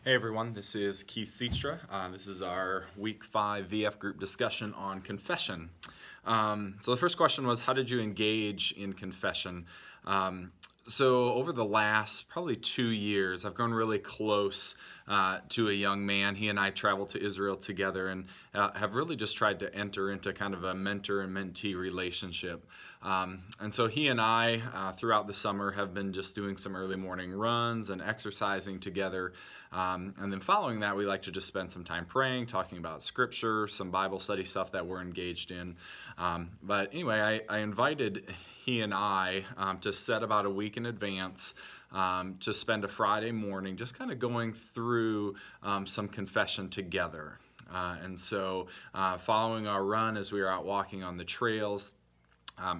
Hey everyone, this is Keith Seatstra. This is our week 5 VF group discussion on confession. So the first question was, how did you engage in confession? So over the last probably 2 years, I've grown really close to a young man. He and I traveled to Israel together and have really just tried to enter into kind of a mentor and mentee relationship. And so he and I, throughout the summer, have been just doing some early morning runs and exercising together. And then following that, we like to just spend some time praying, talking about scripture, some Bible study stuff that we're engaged in. But anyway, I invited he and I to set about a week in advance to spend a Friday morning just kind of going through some confession together. And so following our run as we were out walking on the trails,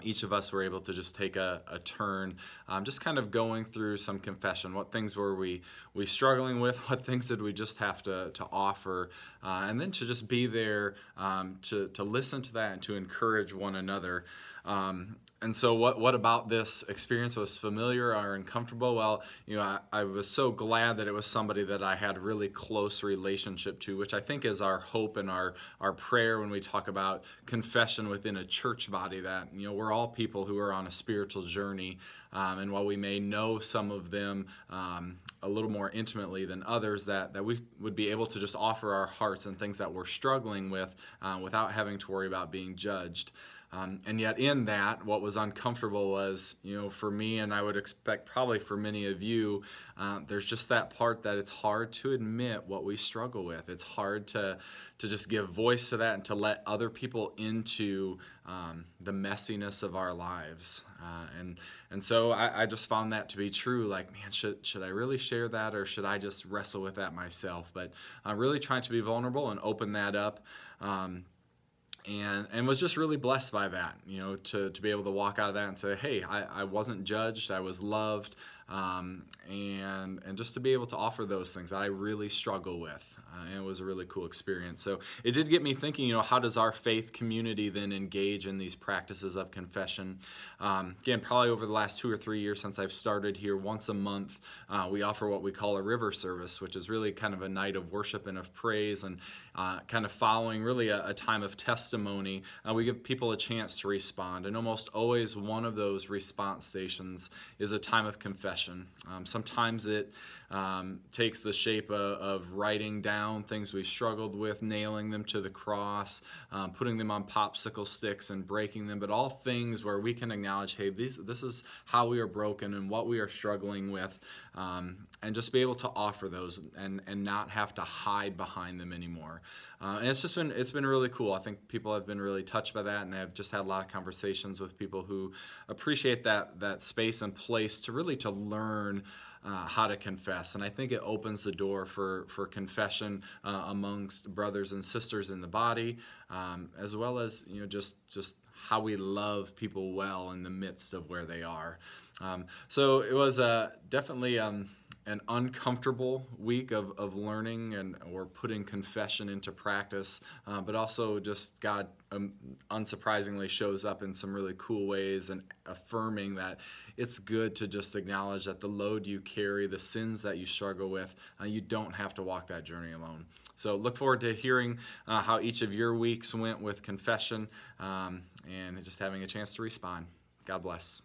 each of us were able to just take a turn, just kind of going through some confession. What things were we struggling with? What things did we just have to offer? And then to just be there to listen to that and to encourage one another. And so what about this experience was familiar or uncomfortable? Well, I was so glad that it was somebody that I had really close relationship to, which I think is our hope and our prayer when we talk about confession within a church body, that, we're all people who are on a spiritual journey. And while we may know some of them a little more intimately than others, that we would be able to just offer our hearts and things that we're struggling with without having to worry about being judged. And yet in that, what was uncomfortable was, for me, and I would expect probably for many of you, there's just that part that it's hard to admit what we struggle with. It's hard to just give voice to that and to let other people into the messiness of our lives. And so I just found that to be true. Like, man, should I really share that, or should I just wrestle with that myself? But I'm really trying to be vulnerable and open that up. And was just really blessed by that, to be able to walk out of that and say, hey, I wasn't judged, I was loved, and just to be able to offer those things that I really struggle with. And it was a really cool experience. So it did get me thinking, how does our faith community then engage in these practices of confession? Again, probably over the last 2 or 3 years since I've started here, once a month, we offer what we call a river service, which is really kind of a night of worship and of praise, and kind of following really a time of testimony. We give people a chance to respond, and almost always one of those response stations is a time of confession. Sometimes it takes the shape of writing down things we struggled with, nailing them to the cross, putting them on popsicle sticks and breaking them, but all things where we can acknowledge, hey, this is how we are broken and what we are struggling with, and just be able to offer those and not have to hide behind them anymore. And it's been really cool. I think people have been really touched by that, and I've just had a lot of conversations with people who appreciate that space and place to really to learn how to confess. And I think it opens the door for confession amongst brothers and sisters in the body, as well as just how we love people well in the midst of where they are. So it was definitely an uncomfortable week of learning or putting confession into practice, but also just God unsurprisingly shows up in some really cool ways, and affirming that it's good to just acknowledge that the load you carry, the sins that you struggle with, you don't have to walk that journey alone. So look forward to hearing how each of your weeks went with confession, and just having a chance to respond. God bless.